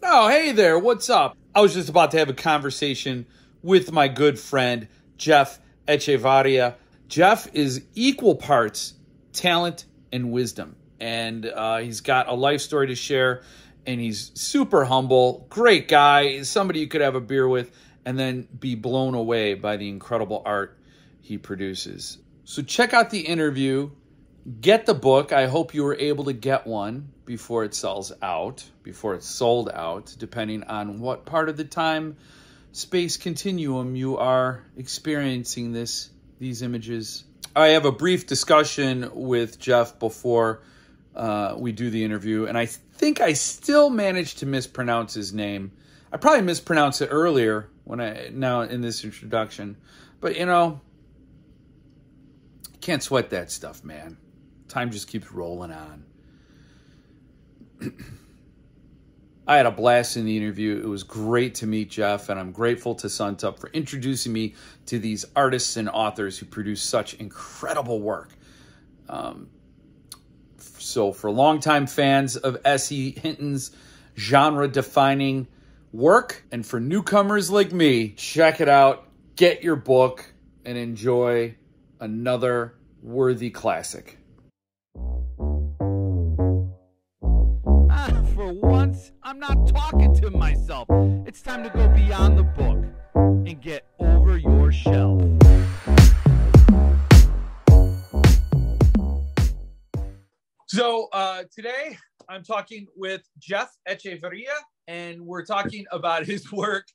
Oh, hey there, what's up? I was just about to have a conversation with my good friend, Jeff Echevarria. Jeff is equal parts talent and wisdom, and he's got a life story to share, and he's super humble, great guy, somebody you could have a beer with, and then be blown away by the incredible art he produces. So check out the interview. Get the book. I hope you were able to get one before it sells out, before it's sold out, depending on what part of the time space continuum you are experiencing these images. I have a brief discussion with Jeff before we do the interview, and I think I still managed to mispronounce his name. I probably mispronounced it earlier now in this introduction, but can't sweat that stuff, man. Time just keeps rolling on. I had a blast in the interview. It was great to meet Jeff, and I'm grateful to Suntup for introducing me to these artists and authors who produce such incredible work. So for longtime fans of S.E.Hinton's genre-defining work, and for newcomers like me, check it out, get your book, and enjoy another worthy classic. For once, I'm not talking to myself. It's time to go beyond the book and get over your shelf. So today I'm talking with Jeff Echevarria, and we're talking about his work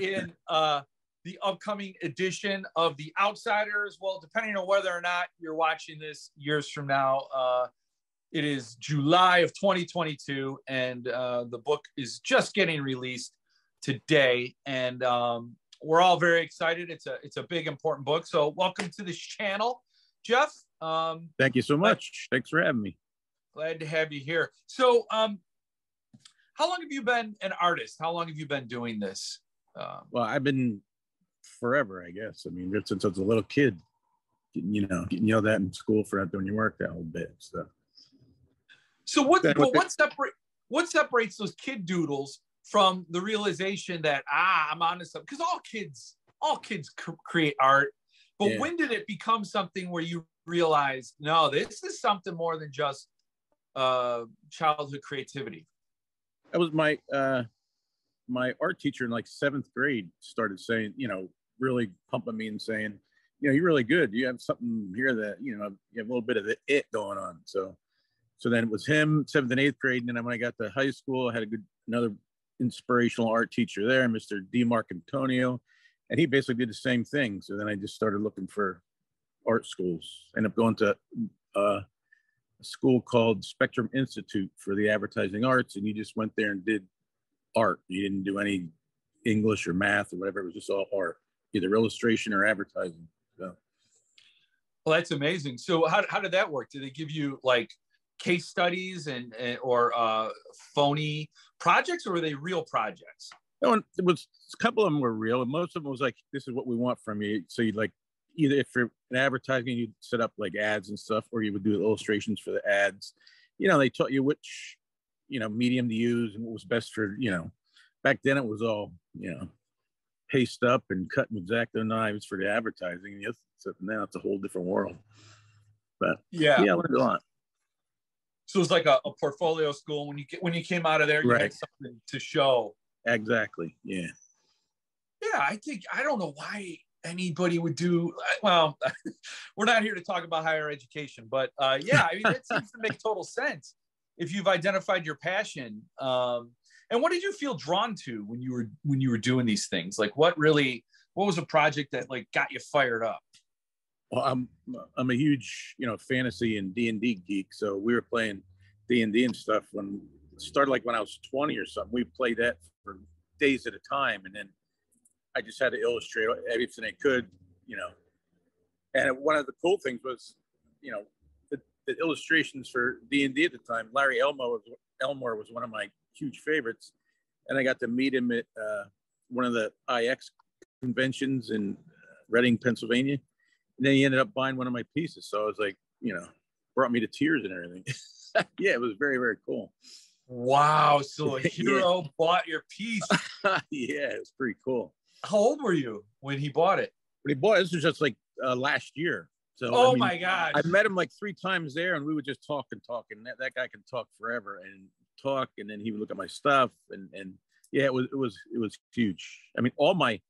in the upcoming edition of The Outsiders. Well, depending on whether or not you're watching this years from now, it is July of 2022, and the book is just getting released today, and we're all very excited. It's a big, important book. So welcome to this channel, Jeff. Thank you so much. Thanks for having me. Glad to have you here. So how long have you been an artist? How long have you been doing this? Well, I've been forever, I guess. I mean, since I was a little kid, getting yelled at in school for not doing your work that whole bit. So what separates those kid doodles from the realization that I'm onto something? Because all kids create art, but yeah. When did it become something where you realized, no, this is something more than just childhood creativity? That was my art teacher in like 7th grade started saying, really pumping me and saying, you're really good. You have something here that you have a little bit of the it going on. So then it was him, 7th and 8th grade. And then when I got to high school, I had another inspirational art teacher there, Mr. D. Mark Antonio. And he basically did the same thing. So then I just started looking for art schools. Ended up going to a school called Spectrum Institute for the Advertising Arts. And you just went there and did art. You didn't do any English or math or whatever. It was just all art, either illustration or advertising. So. Well, that's amazing. So how did that work? Did they give you like case studies or phony projects, or were they real projects? No, it was a couple of them were real, and most of them was like, this is what we want from you. So you'd like, either if you're in advertising, you'd set up like ads and stuff, or you would do illustrations for the ads. They taught you which medium to use and what was best for back then it was all paste up and cut with X-Acto knives for the advertising. So now it's a whole different world. But yeah, I learned a lot. So it was like a portfolio school. When you came out of there, you right. had something to show. Exactly. Yeah. Yeah, I don't know why anybody would do. Well, we're not here to talk about higher education, but yeah, I mean, it seems to make total sense if you've identified your passion. And what did you feel drawn to when you were doing these things? Like, what was a project that like got you fired up? Well, I'm a huge fantasy and D&D geek, so we were playing D&D and stuff when it started, like when I was 20 or something. We played that for days at a time, and then I just had to illustrate everything I could, And one of the cool things was, the illustrations for D&D at the time. Larry Elmore was one of my huge favorites, and I got to meet him at one of the IX conventions in Reading, Pennsylvania. And then he ended up buying one of my pieces. So I was like, brought me to tears and everything. Yeah, it was very, very cool. Wow. So a Yeah. hero bought your piece. Yeah, it's pretty cool. How old were you when he bought it? But he bought this was just like last year. So I Oh mean, my gosh. I met him like 3 times there, and we would just talk and talk. And that guy can talk forever and talk, and then he would look at my stuff, and yeah, it was huge. I mean, all my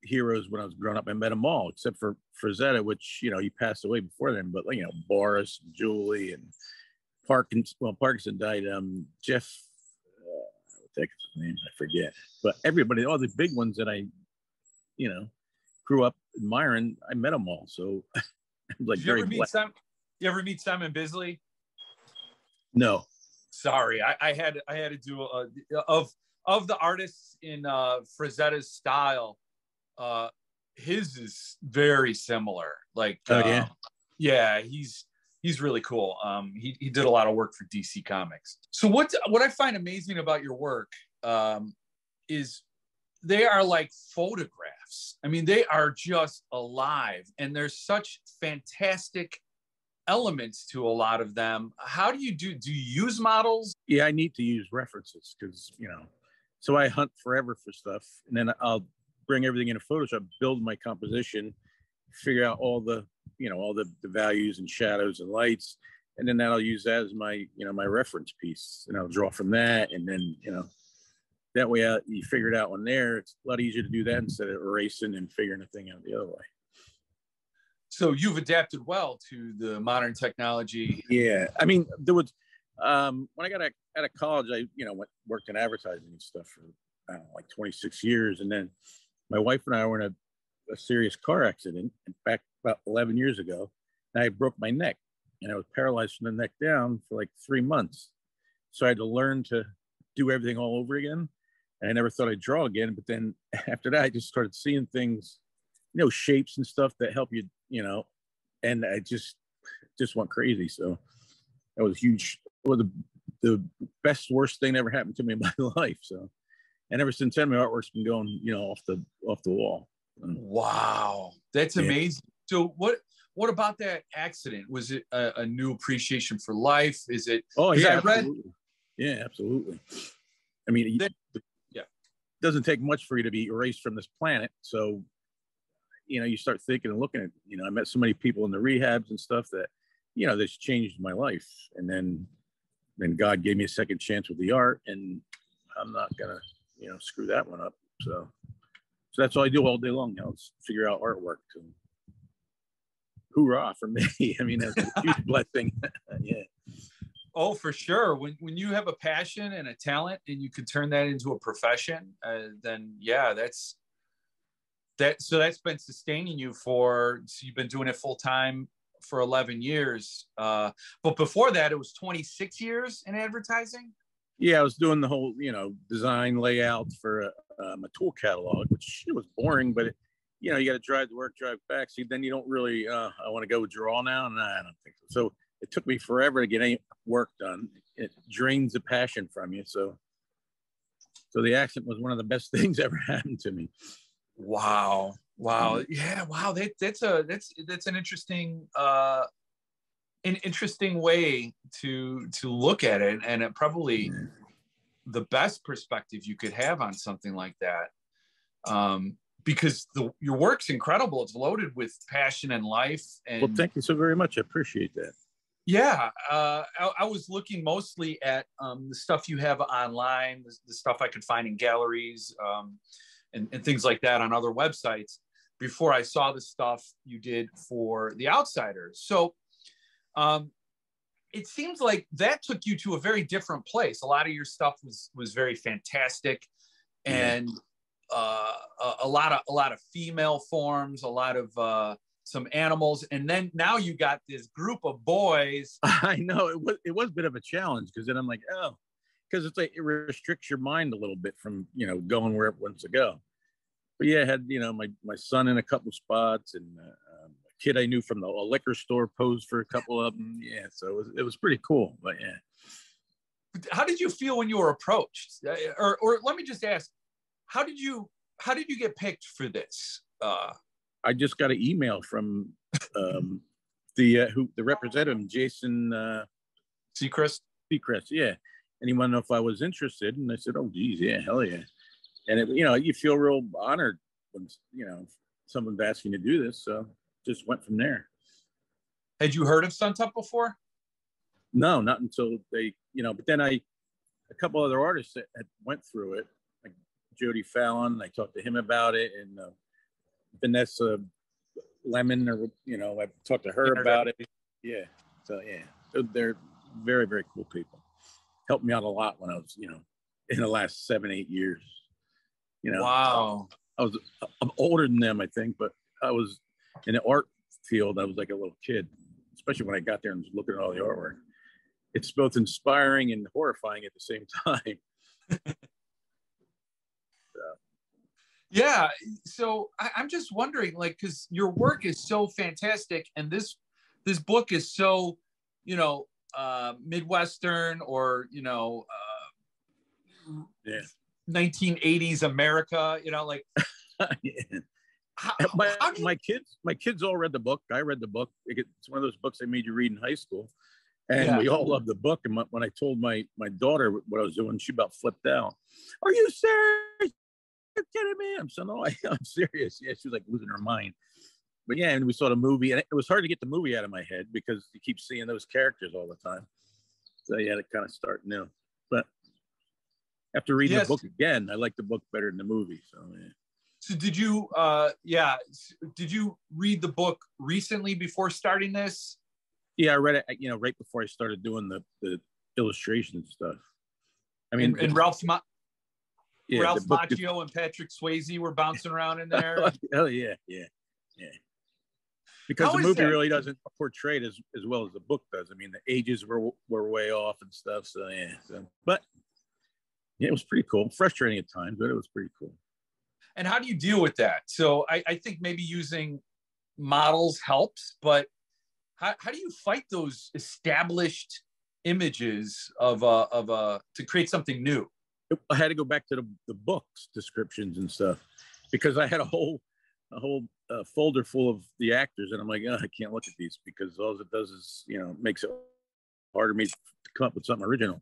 heroes when I was growing up, I met them all except for Frazetta, which he passed away before then. But Boris, and Julie, and Parkinson. Well, Parkinson died. Jeff, what's his name? I forget. But everybody, all the big ones that I, grew up admiring, I met them all. So I'm like, Did you ever meet You ever meet Simon Bisley? No. Sorry, I had to do of the artists in Frazetta's style. His is very similar. Like, yeah, he's really cool. He did a lot of work for DC Comics. So what I find amazing about your work is they are like photographs. I mean, they are just alive, and there's such fantastic elements to a lot of them. How do you do you use models? Yeah, I need to use references because so I hunt forever for stuff, and then I'll bring everything into Photoshop, build my composition, figure out all the all the values and shadows and lights, and then I'll use that as my my reference piece, and I'll draw from that, and then that way you figure it out on there. It's a lot easier to do that instead of erasing and figuring a thing out the other way. So you've adapted well to the modern technology. Yeah, I mean, there was when I got out of college, I worked in advertising and stuff for I don't know, like 26 years, and then my wife and I were in a serious car accident back about 11 years ago, and I broke my neck, and I was paralyzed from the neck down for like 3 months. So I had to learn to do everything all over again, and I never thought I'd draw again. But then after that, I just started seeing things, shapes and stuff that help you, and I just went crazy. So that was huge. It was the best, worst thing that ever happened to me in my life. So, and ever since then, my artwork's been going, off the wall. Wow, that's amazing. So what about that accident? Was it a new appreciation for life? Is it? Oh yeah, absolutely. Yeah, absolutely. I mean, it doesn't take much for you to be erased from this planet. So, you start thinking and looking at, I met so many people in the rehabs and stuff that, that's changed my life. And then God gave me a second chance with the art, and I'm not gonna, screw that one up. So that's all I do all day long now is figure out artwork. And hoorah for me. I mean, that's a huge blessing. Yeah. Oh, for sure. When you have a passion and a talent and you can turn that into a profession, then yeah, so that's been sustaining you so you've been doing it full time for 11 years. But before that, it was 26 years in advertising. Yeah, I was doing the whole, design layout for a tool catalog, which it was boring, but you got to drive to work, drive back. So then you don't really, I want to go draw now. Nah, I don't think so. So it took me forever to get any work done. It drains the passion from you. So the accident was one of the best things ever happened to me. Wow. Yeah. Wow. That's an interesting, way to look at it. And it probably the best perspective you could have on something like that. Because your work's incredible. It's loaded with passion and life. And well, thank you so very much. I appreciate that. Yeah, I was looking mostly at the stuff you have online, the stuff I could find in galleries and things like that on other websites before I saw the stuff you did for The Outsiders. So it seems like that took you to a very different place. A lot of your stuff was very fantastic, and a lot of female forms, a lot of some animals, and then now you got this group of boys. I know it was a bit of a challenge because then I'm like, because it's like it restricts your mind a little bit from going where it wants to go. But yeah, I had my son in a couple of spots, and a kid I knew from a liquor store posed for a couple of them. Yeah, so it was pretty cool. But yeah, how did you feel when you were approached, or let me just ask, how did you get picked for this? I just got an email from the representative, Jason Seacrest. Yeah, and he wanted to know if I was interested. And I said, oh, geez, yeah, hell yeah. And, it, you know, you feel real honored when, you know, someone's asking you to do this. So just went from there. Had you heard of Suntup before? No, not until they, you know, but then a couple other artists that had went through it, like Jody Fallon, I talked to him about it, and Vanessa Lemon, or, you know, I talked to her about it. Yeah. So, yeah, they're very, very cool people. Helped me out a lot when I was, you know, in the last 7-8 years. You know, wow. I'm older than them, I think, but I was in the art field. I was like a little kid, especially when I got there and was looking at all the artwork. It's both inspiring and horrifying at the same time. Yeah. So I'm just wondering, like, because your work is so fantastic, and this book is so, you know, Midwestern, or, you know, yeah, 1980s America, you know, like. Yeah. My kids all read the book. I read the book. It's one of those books they made you read in high school, and we all loved the book. And when I told my daughter what I was doing, she about flipped out. Are you serious? You're kidding me? I'm saying, no, I'm serious. Yeah, she was like losing her mind. But yeah, and we saw the movie, and it was hard to get the movie out of my head because you keep seeing those characters all the time. So yeah, to kind of start new. But after reading the book again, I like the book better than the movie. So yeah. So did you read the book recently before starting this? Yeah, I read it, you know, right before I started doing the illustration stuff. I mean, and Ralph Macchio and Patrick Swayze were bouncing around in there. Oh yeah. Because the movie really doesn't portray it as well as the book does. I mean, the ages were way off and stuff. So yeah. But yeah, it was pretty cool. Frustrating at times, but it was pretty cool. And how do you deal with that? So I think maybe using models helps, but how do you fight those established images to create something new? I had to go back to the books descriptions and stuff, because I had a whole folder full of the actors, and I'm like, oh, I can't look at these, because all it does is, you know, makes it harder for me to come up with something original.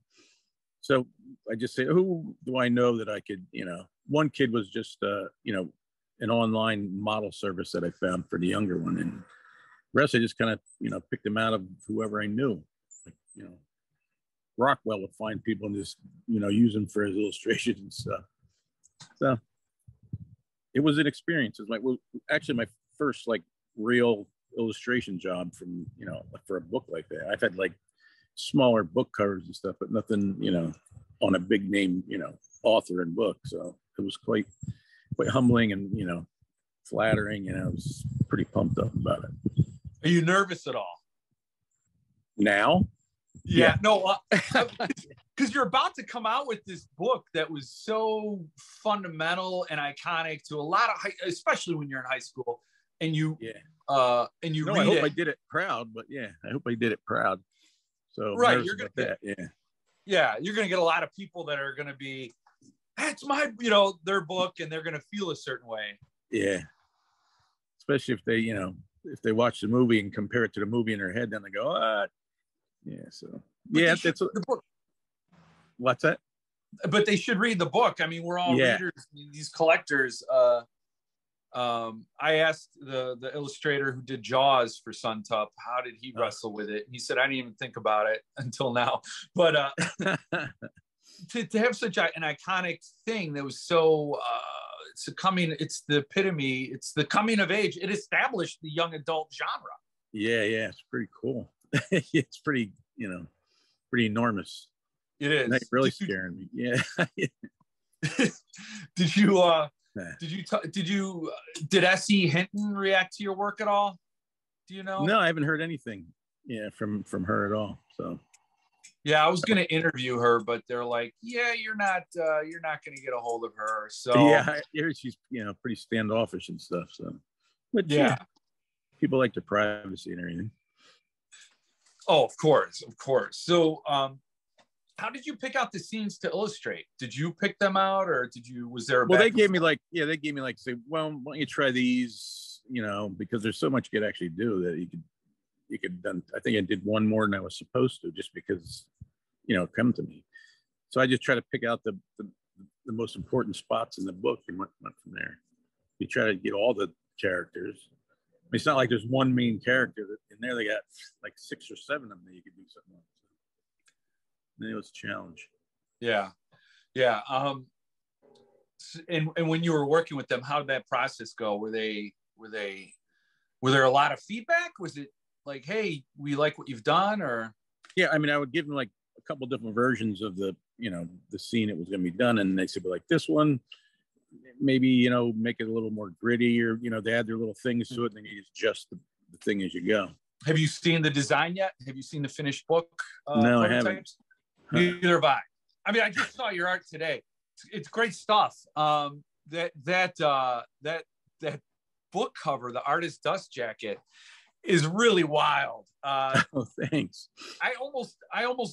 So I just say, who do I know that I could, you know, one kid was just, you know, an online model service that I found for the younger one. And the rest, I just kind of, you know, picked them out of whoever I knew. Like, you know, Rockwell would find people and just, you know, use them for his illustrations and stuff. So it was an experience. It was like, well, actually my first like real illustration job from, you know, for a book like that. I've had like smaller book covers and stuff, but nothing, you know, on a big name, you know, author and book. So it was quite humbling and, you know, flattering, and I was pretty pumped up about it. Are you nervous at all now? Yeah. No, because you're about to come out with this book that was so fundamental and iconic to a lot of especially when you're in high school, and you read I hope I did it proud, but yeah, I hope I did it proud. So right, you're gonna get that. Yeah, you're gonna get a lot of people that are gonna be, that's my, you know, their book, and they're gonna feel a certain way. Yeah, especially if they, you know, if they watch the movie and compare it to the movie in their head, then they go, ah, yeah. So but yeah, that's the book. What's that? But they should read the book. I mean, we're all readers, these collectors. I asked the illustrator who did Jaws for Suntup, how did he wrestle with it? And he said, I didn't even think about it until now. But to have such an iconic thing that was so it's the epitome, it's the coming of age. It established the young adult genre. Yeah, it's pretty cool. It's pretty, you know, pretty enormous. It is. That's really scaring me. Yeah. Did S.E.Hinton react to your work at all? Do you know? No, I haven't heard anything. Yeah, from her at all. So. Yeah, I was going to interview her, but they're like, "Yeah, you're not going to get a hold of her." So yeah, I hear she's, you know, pretty standoffish and stuff. So, but yeah, people like their privacy and everything. Oh, of course. So, how did you pick out the scenes to illustrate? Did you pick them out, or was there a they gave me like, say, well, why don't you try these, you know, because there's so much you could actually do that you could done. I think I did one more than I was supposed to, just because, you know, it come to me. So I just try to pick out the most important spots in the book and went from there. You try to get all the characters. I mean, it's not like there's one main character. In there they got like 6 or 7 of them that you could do something with. So it was a challenge. Yeah. Yeah. And when you were working with them, how did that process go? Were there a lot of feedback? Was it like, hey, we like what you've done? Or yeah, I mean, I would give them like a couple different versions of the scene it was going to be done, and they said, like, this one maybe make it a little more gritty, or they add their little things to it, and then you adjust the thing as you go. Have you seen the design yet? Have you seen the finished book? No, I haven't. Neither have I. I mean, I just saw your art today. It's great stuff. That book cover, the artist dust jacket, is really wild. Oh, thanks. I almost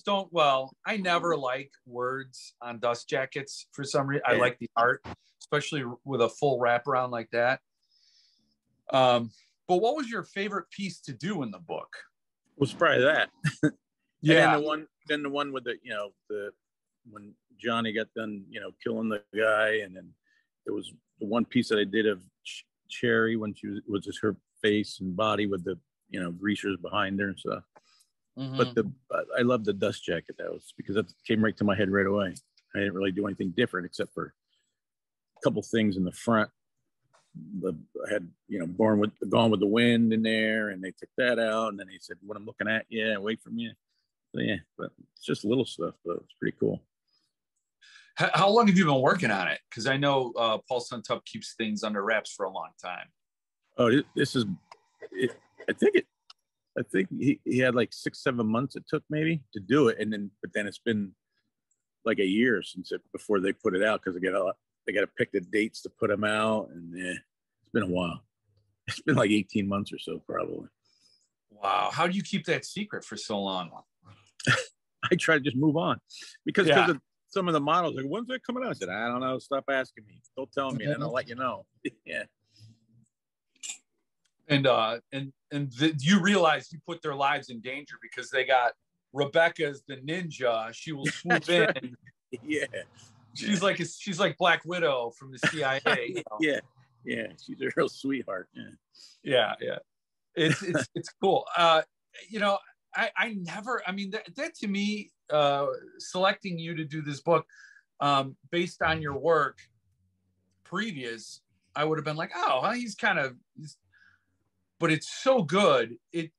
don't. Well, I never like words on dust jackets for some reason. I like the art, especially with a full wraparound like that. But what was your favorite piece to do in the book? It was probably that. Yeah. And then the one with the when Johnny got done, killing the guy, and then there was the one piece that I did of Cherry when she was just her face and body with the greasers behind her and stuff. Mm-hmm. But I love the dust jacket. That was because that came right to my head right away. I didn't really do anything different except for a couple things in the front. I had Gone with the Wind in there, and they took that out, and then they said, "What I'm looking at, yeah, wait from you." So yeah, but it's just little stuff, but it's pretty cool. How long have you been working on it? Because I know Paul Suntup keeps things under wraps for a long time. Oh, this is it. I think he had like 6-7 months it took maybe to do it, but then it's been like a year before they put it out, because they got to pick the dates to put them out, and it's been a while. It's been like 18 months or so probably. Wow, how do you keep that secret for so long? I try to just move on because of some of the models. Like, when's that coming out? I said, I don't know. Stop asking me. Don't tell me, and I'll let you know. Yeah. And you realize you put their lives in danger because they got Rebecca's the ninja. She will swoop in. Right. Yeah. She's like Black Widow from the CIA. Yeah. She's a real sweetheart. Yeah. It's cool. I never. I mean, that to me, selecting you to do this book, based on your work previous, I would have been like, oh, he's but it's so good. It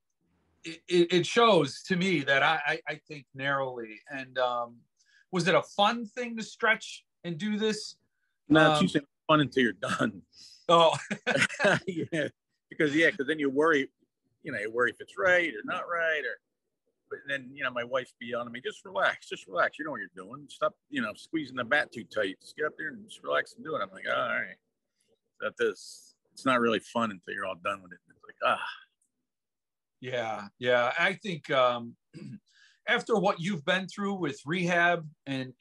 shows to me that I think narrowly. And was it a fun thing to stretch and do this? No, it's usually fun until you're done. Oh, yeah, because then you worry. You worry if it's right or not right, but then my wife be on me. Just relax. You know what you're doing. Stop, squeezing the bat too tight. Just get up there and just relax and do it. I'm like, all right. It's not really fun until you're all done with it. It's like, Yeah. I think after what you've been through with rehab and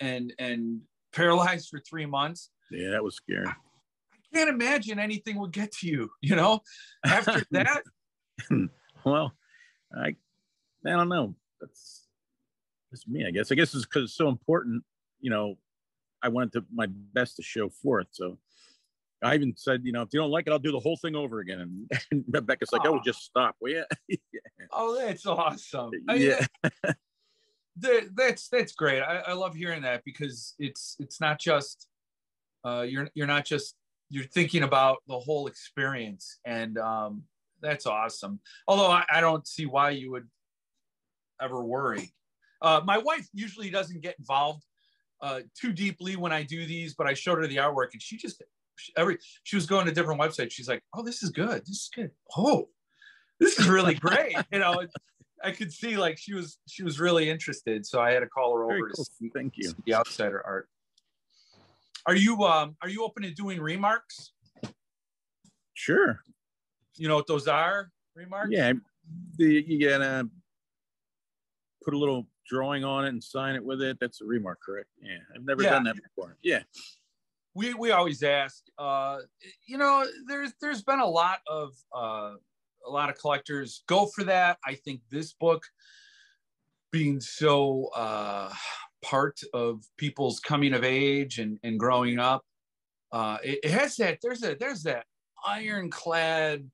paralyzed for 3 months. Yeah, that was scary. I can't imagine anything would get to you, after that. Well, I don't know. That's me, I guess. It's because it's so important. I wanted my best to show forth. So I even said, if you don't like it, I'll do the whole thing over again. And Rebecca's like, "Oh, just stop, will you?" Yeah. Oh, that's awesome. Yeah. That's great. I love hearing that, because it's not just you're thinking about the whole experience, and that's awesome. Although I don't see why you would ever worry. My wife usually doesn't get involved too deeply when I do these, but I showed her the artwork, and she was going to different websites. She's like, "Oh, this is good. This is good. Oh, this is really great." I could see like she was really interested. So I had to call her over to see, Thank you. See the outsider art. Are you open to doing remarks? Sure. You know what those are? Remarks? Yeah. You gotta put a little drawing on it and sign it with it. That's a remark, correct? Yeah. I've never done that before. Yeah. We always ask. There's been a lot of collectors go for that. I think this book being so part of people's coming of age and growing up. It has that, there's that ironclad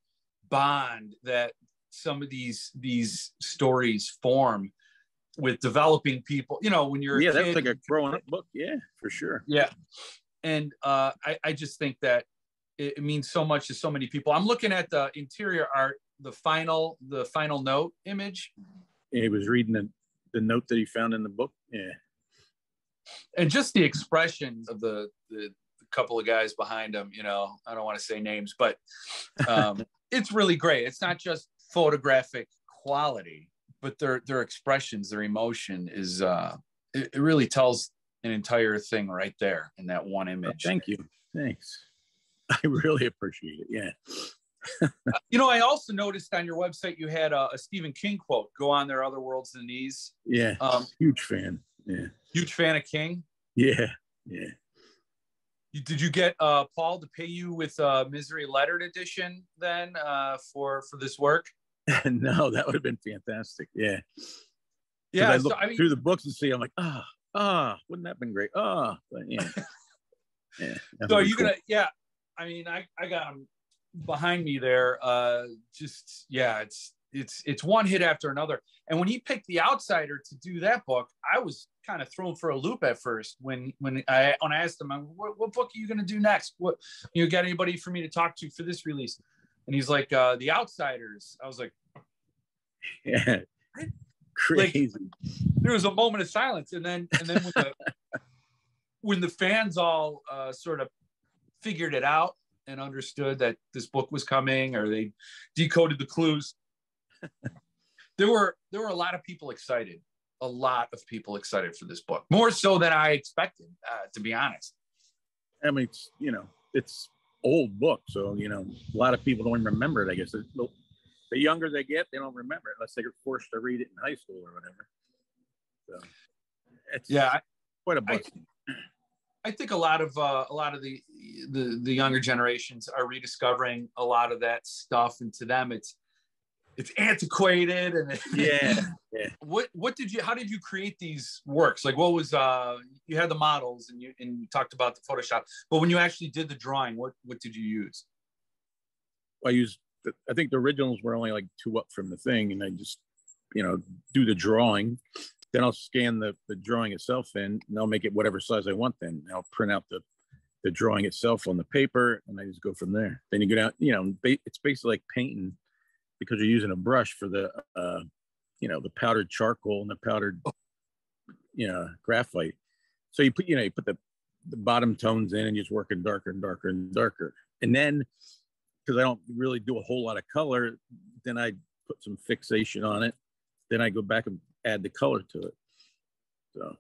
bond that some of these stories form with developing people, when you're a kid. That's like a growing up book. Yeah, for sure. Yeah. And I just think that it means so much to so many people. I'm looking at the interior art, the final note image. Yeah, he was reading the note that he found in the book. Yeah. And just the expressions of the couple of guys behind him, I don't want to say names, but it's really great. It's not just photographic quality, but their expressions, their emotion is it really tells an entire thing right there in that one image. Thank you. Thanks. I really appreciate it. Yeah. I also noticed on your website you had a Stephen King quote, "Go on, there are other worlds than these." Yeah. Huge fan. Yeah. Huge fan of King. Yeah. Yeah. Did you get Paul to pay you with a Misery Lettered edition then for this work? No, that would have been fantastic. Yeah. Yeah. I look through the books and see, I'm like, wouldn't that have been great? But yeah. Yeah. So are you cool. Yeah. I mean, I got them behind me there. It's one hit after another. And when he picked The Outsider to do that book, I was kind of thrown for a loop at first when I asked him, what book are you going to do next? What, got anybody for me to talk to for this release? And he's like, The Outsiders. I was like, yeah, crazy. Like, there was a moment of silence. And then when the fans all sort of figured it out and understood that this book was coming, or they decoded the clues, there were a lot of people excited. A lot of people excited for this book, more so than I expected, to be honest. I mean, it's old book, so a lot of people don't even remember it. I guess the younger they get, they don't remember it unless they're forced to read it in high school or whatever. So it's quite a book. I think a lot of the younger generations are rediscovering a lot of that stuff, and to them it's antiquated. And yeah. How did you create these works? Like, what was you had the models and you talked about the Photoshop, but when you actually did the drawing, what did you use? I think the originals were only like 2 up from the thing, and I just do the drawing. Then I'll scan the drawing itself in, and I'll make it whatever size I want. Then I'll print out the drawing itself on the paper, and I just go from there. Then you go down, it's basically like painting, because you're using a brush for the the powdered charcoal and the powdered graphite. So you put the bottom tones in, and you're just working darker and darker and darker. And then, because I don't really do a whole lot of color, then I put some fixation on it. Then I go back and add the color to it. So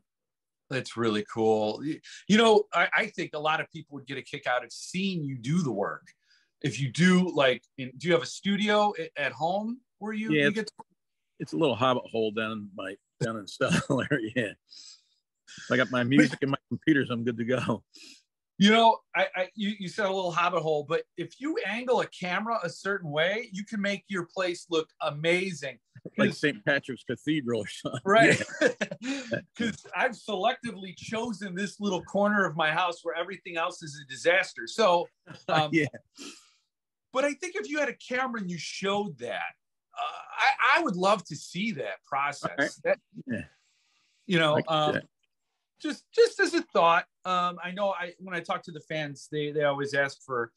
that's really cool. I think a lot of people would get a kick out of seeing you do the work. If you do, do you have a studio at home where you get? It's a little hobbit hole down in Stellar. Yeah, I got my music and my computers. I'm good to go. You said a little hobbit hole, but if you angle a camera a certain way, you can make your place look amazing. Like St. Patrick's Cathedral or something. Right. Because I've selectively chosen this little corner of my house where everything else is a disaster. So, yeah. But I think if you had a camera and you showed that, I would love to see that process. Right. Just as a thought. I know when I talk to the fans, they always ask for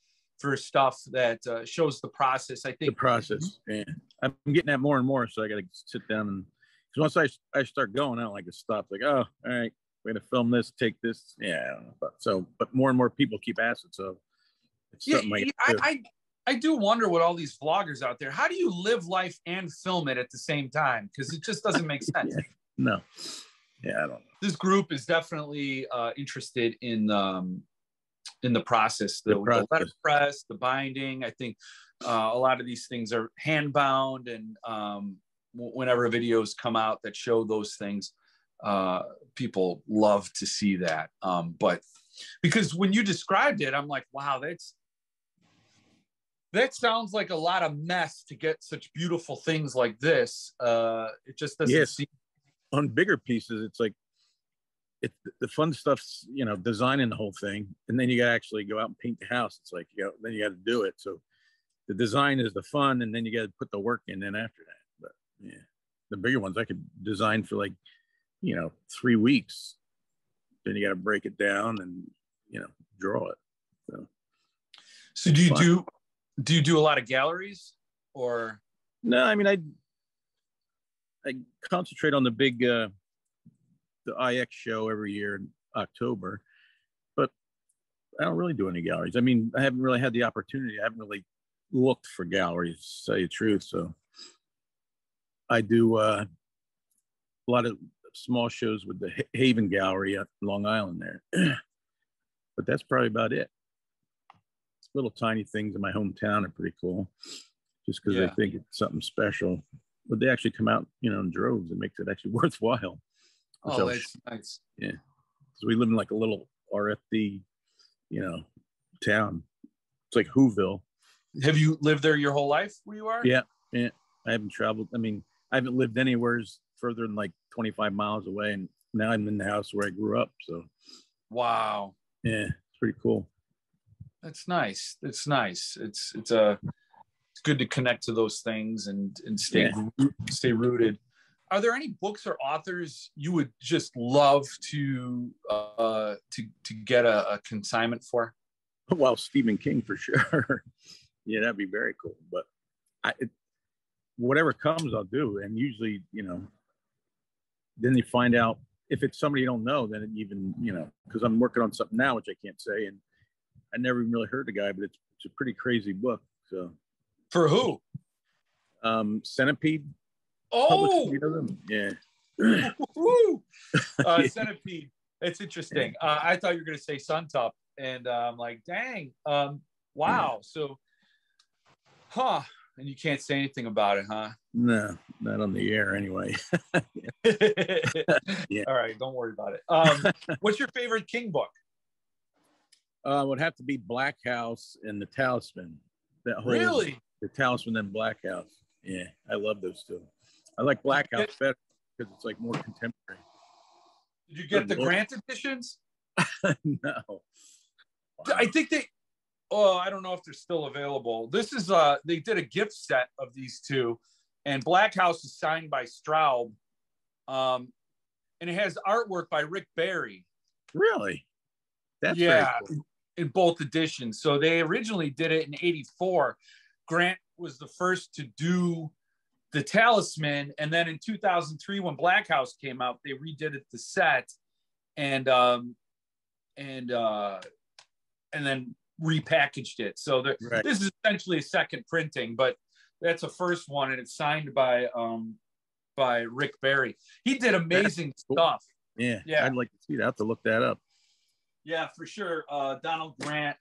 stuff that shows the process. I think the process. Yeah, I'm getting that more and more. So I got to sit down, and because once I start going, I don't like to stop. Like, oh, all right, we're gonna film this, take this. Yeah, I don't know. But more and more people keep asking. So it's something I do wonder what all these vloggers out there. How do you live life and film it at the same time? Because it just doesn't make sense. Yeah. No. Yeah, I don't know. This group is definitely interested in the process, the letterpress, the binding. I think a lot of these things are hand bound, and whenever videos come out that show those things, people love to see that. But because when you described it, I'm like, wow, that sounds like a lot of mess to get such beautiful things like this. It just doesn't seem. On bigger pieces, it's like it's the fun stuff's, you know, designing the whole thing, and then you got to actually go out and paint the house. It's like, you know, then you got to do it. So the design is the fun, and then you got to put the work in. Then after that, but yeah, the bigger ones I could design for like, you know, 3 weeks. Then you got to break it down and, you know, draw it. So do you do a lot of galleries or? No, I mean, I concentrate on the big the IX show every year in October, but I don't really do any galleries. I mean, I haven't really had the opportunity. I haven't really looked for galleries, to tell you the truth. So I do a lot of small shows with the Haven Gallery at Long Island there, but that's probably about it. Little tiny things in my hometown are pretty cool, just because I think it's something special. But they actually come out, you know, in droves. It makes it actually worthwhile. Oh, that's nice. Yeah, because we live in like a little RFD, you know, town. It's like Whoville. Have you lived there your whole life where you are? Yeah. I haven't traveled. I mean, I haven't lived anywhere further than like 25 miles away, and now I'm in the house where I grew up. So, wow. Yeah, it's pretty cool. That's nice. It's nice. It's good to connect to those things and stay rooted. Are there any books or authors you would just love to get a consignment for? Well, Stephen King for sure. Yeah, that'd be very cool. But whatever comes, I'll do. And usually, you know, then you find out if it's somebody you don't know. Then it even, you know, because I'm working on something now which I can't say, and I never even really heard the guy, but it's a pretty crazy book. So, for who? Centipede. Oh, you know them? Yeah. Centipede. It's interesting. I thought you were going to say Suntup, and I'm like, dang. Wow. So, and you can't say anything about it, huh? No, not on the air anyway. Yeah. All right, don't worry about it. What's your favorite King book? Would have to be Black House and The Talisman. That whole, really? The Talisman and Black House. Yeah, I love those two. I like Black House better because it's like more contemporary. Did you get the Grant editions? No. Wow. I think I don't know if they're still available. This is they did a gift set of these two, and Black House is signed by Straub, and it has artwork by Rick Barry. Really? That's cool. In both editions. So they originally did it in '84. Grant was the first to do the Talisman, and then in 2003, when Black House came out, they redid it the set, and then repackaged it. So this is essentially a second printing, but that's a first one, and it's signed by Rick Barry. He did amazing stuff. Yeah, I'd like to see that. I have to look that up. Yeah, for sure. Donald Grant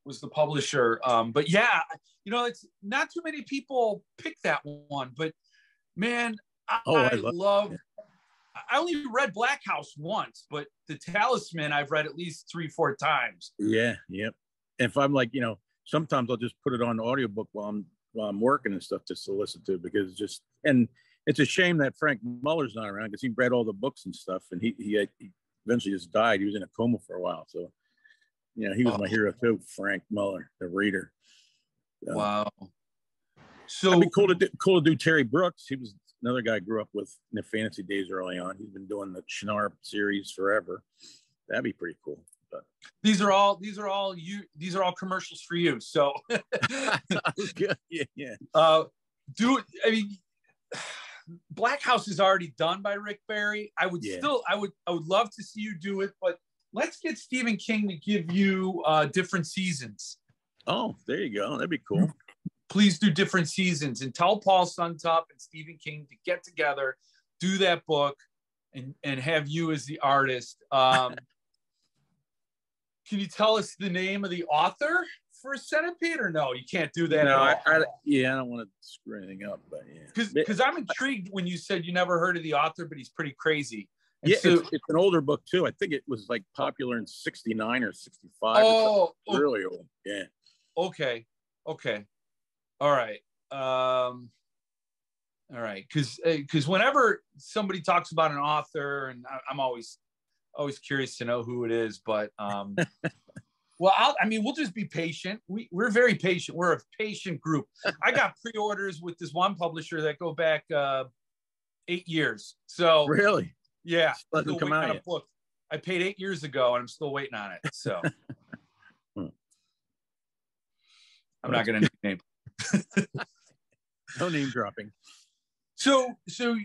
was the publisher. But yeah, you know, it's not too many people pick that one. But man, I only read Black House once, but the Talisman I've read at least 3-4 times. Yeah, yep. If I'm like, you know, sometimes I'll just put it on audiobook while I'm working and stuff just to listen to, because and it's a shame that Frank Muller's not around, because he read all the books and stuff, and he eventually just died. He was in a coma for a while. So, you know, he was my hero too, Frank Muller, the reader. Wow. So it'd be cool to do Terry Brooks. He was another guy I grew up with in the fantasy days early on. He's been doing the Schnarp series forever. That'd be pretty cool. But these are all commercials for you. So yeah. Black House is already done by Rick Barry. I would love to see you do it, but let's get Stephen King to give you different seasons. Oh, there you go. That'd be cool. Please do different seasons, and tell Paul Suntup and Stephen King to get together, do that book, and have you as the artist. Can you tell us the name of the author for Centipede, or no? You can't do that. No, I don't want to screw anything up, but yeah. Because I'm intrigued when you said you never heard of the author, but he's pretty crazy. And yeah, so, it's an older book too. I think it was like popular in '69 or '65. Oh, really old. Yeah. Okay. All right. All right. Because whenever somebody talks about an author, and I'm always always curious to know who it is, but well, we'll just be patient. We're very patient. We're a patient group. I got pre-orders with this one publisher that go back 8 years. So really, yeah, doesn't come out on yet. a book. I paid 8 years ago, and I'm still waiting on it. So I'm not going to name. No name dropping. So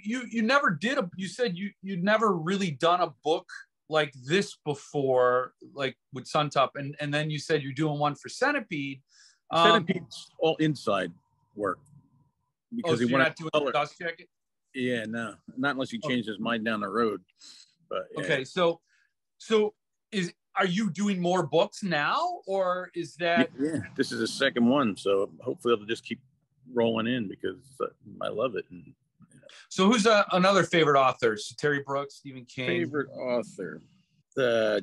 you never did you said you'd never really done a book like this before, like with Suntup, and then you said you're doing one for Centipede. Centipede's all inside work because so you're not doing the dust jacket. Yeah, no, not unless he changes his mind down the road. But yeah. Okay, so are you doing more books now, or is that? Yeah, this is the second one, so hopefully it'll just keep rolling in because I love it. And, so who's another favorite author? So Terry Brooks, Stephen King. Favorite author,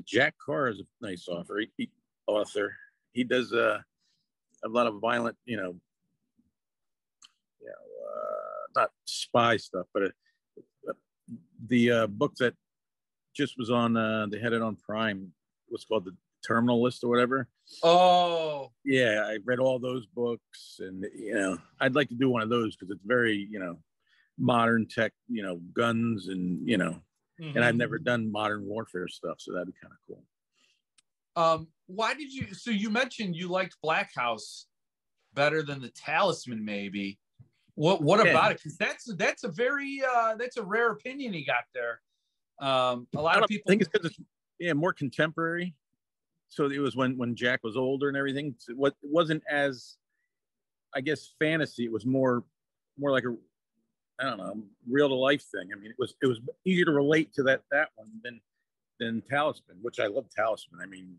Jack Carr is a nice author. He does a lot of violent, not spy stuff, but the book that just was on, they had it on Prime. What's called the Terminal List or whatever. Oh, yeah, I read all those books, and I'd like to do one of those because it's very modern tech, guns and mm-hmm. And I've never done modern warfare stuff, so that'd be kind of cool. Why did you? So you mentioned you liked Black House better than the Talisman, maybe. What about it? Because that's a very that's a rare opinion he got there. A lot of people think it's because it's more contemporary. So it was when Jack was older and everything. So it wasn't as, I guess, fantasy. It was more like a, I don't know, real to life thing. I mean, it was easier to relate to that one than Talisman, which I love Talisman. I mean,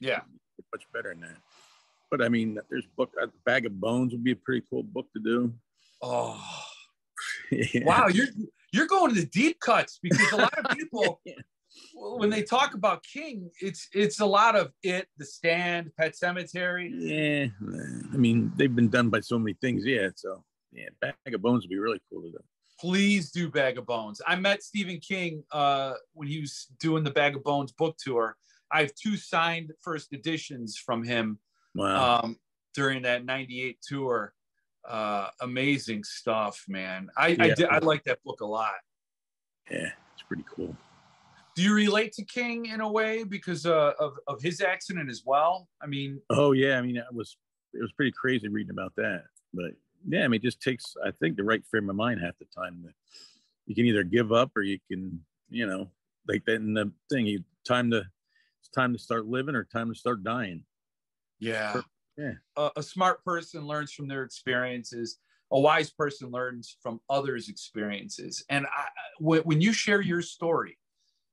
yeah, much better than that. But I mean, there's Bag of Bones would be a pretty cool book to do. Oh, yeah. Wow, you're going to the deep cuts, because a lot of people when they talk about King, it's a lot of The Stand, Pet Sematary. Yeah, I mean, they've been done by so many things. Yeah, so yeah, Bag of Bones would be really cool to do. Please do Bag of Bones. I met Stephen King when he was doing the Bag of Bones book tour. I have 2 signed first editions from him. Wow. During that '98 tour. Amazing stuff, man. I like that book a lot. Yeah, it's pretty cool. Do you relate to King in a way because of his accident as well? I mean, oh yeah, I mean, it was pretty crazy reading about that. But yeah, I mean, it just takes, I think, the right frame of mind half the time. You can either give up or you can, like that in the thing. It's time to start living or time to start dying. Yeah. Yeah. A smart person learns from their experiences. A wise person learns from others' experiences. And when you share your story,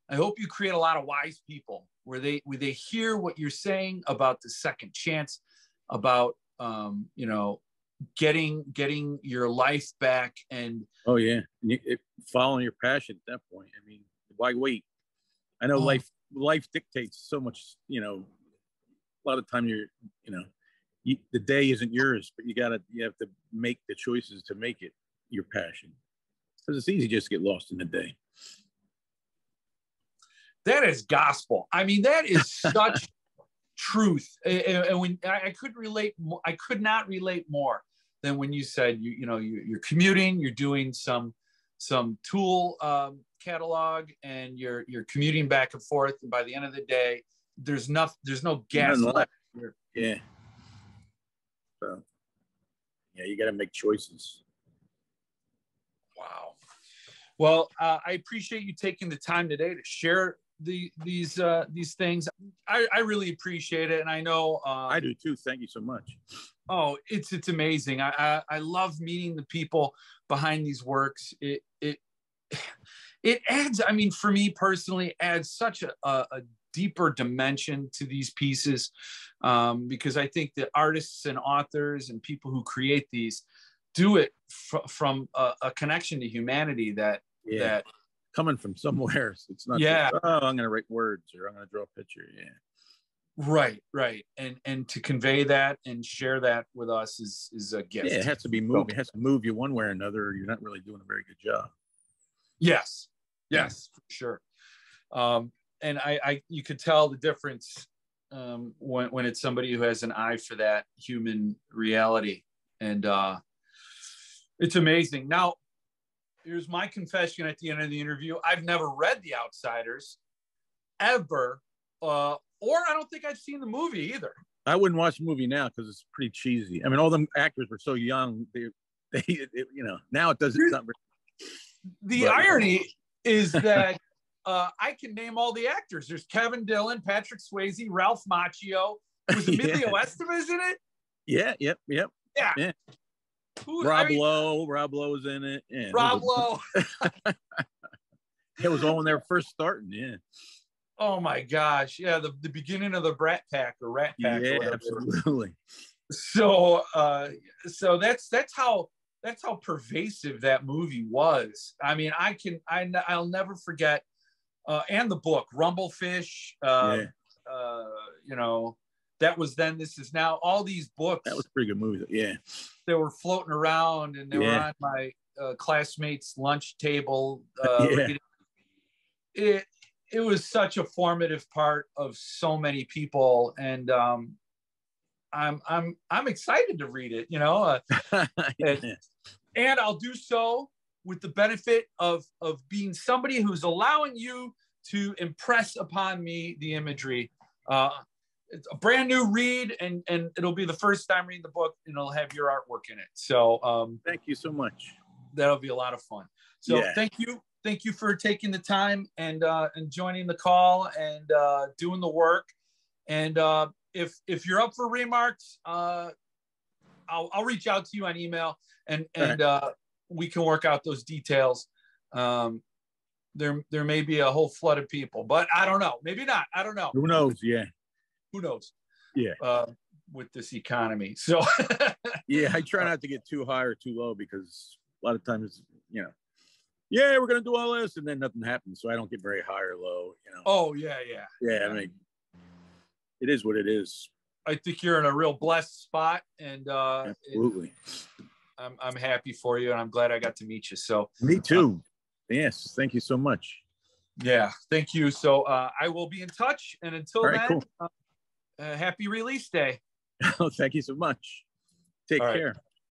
I hope you create a lot of wise people where they hear what you're saying about the second chance, about getting your life back. And oh yeah, following your passion at that point. I mean, why wait? I know life dictates so much. A lot of time the day isn't yours, but you have to make the choices to make it your passion, because it's easy just to get lost in the day. That is gospel. I mean, that is such truth. And when I could not relate more than when you said you're commuting, you're doing some tool catalog, and you're commuting back and forth, and by the end of the day, there's no gas left. Yeah. So, yeah, you got to make choices. Wow. Well, I appreciate you taking the time today to share these things. I really appreciate it, and I know I do too. Thank you so much. Oh, it's amazing. I love meeting the people behind these works. It adds, I mean, for me personally, adds such a deeper dimension to these pieces, because I think that artists and authors and people who create these do it from a connection to humanity that coming from somewhere. It's not just, I'm going to write words or I'm going to draw a picture. Yeah. Right. And to convey that and share that with us is a gift. Yeah, it has to be moving. It has to move you one way or another, or you're not really doing a very good job. Yes, for sure. you could tell the difference when it's somebody who has an eye for that human reality, and it's amazing. Now, here's my confession at the end of the interview. I've never read The Outsiders ever, or I don't think I've seen the movie either. I wouldn't watch the movie now because it's pretty cheesy. I mean, all them actors were so young. They now it doesn't. The irony is that I can name all the actors. There's Kevin Dillon, Patrick Swayze, Ralph Macchio. Was Emilio Estevez in it? Yeah. Yep. Yeah. Rob Lowe was in it. Yeah, Rob Lowe. It was all when they were first starting. Yeah. Oh my gosh. Yeah. The beginning of the Rat Pack. Yeah, absolutely. So that's how pervasive that movie was. I mean, I'll never forget, and the book Rumblefish, that was Then, This Is Now. All these books. That was a pretty good movie. Yeah. They were floating around, and they were on my classmates' lunch table. It was such a formative part of so many people, and I'm excited to read it. And I'll do so with the benefit of being somebody who's allowing you to impress upon me the imagery. It's a brand new read, and it'll be the first time reading the book, and it'll have your artwork in it. So thank you so much. That'll be a lot of fun. So thank you for taking the time and joining the call and doing the work. And if you're up for remarks, I'll reach out to you on email, and we can work out those details. There may be a whole flood of people, but I don't know. Maybe not. I don't know. Who knows? Yeah. Who knows? Yeah. With this economy. So yeah, I try not to get too high or too low, because a lot of times, we're going to do all this, and then nothing happens. So I don't get very high or low, Oh, yeah. Yeah, I mean, it is what it is. I think you're in a real blessed spot, and absolutely. I'm happy for you, and I'm glad I got to meet you. So me too. Yes, thank you so much. Yeah, thank you. So I will be in touch, and until then, cool. Happy release day. Oh, thank you so much. Take care.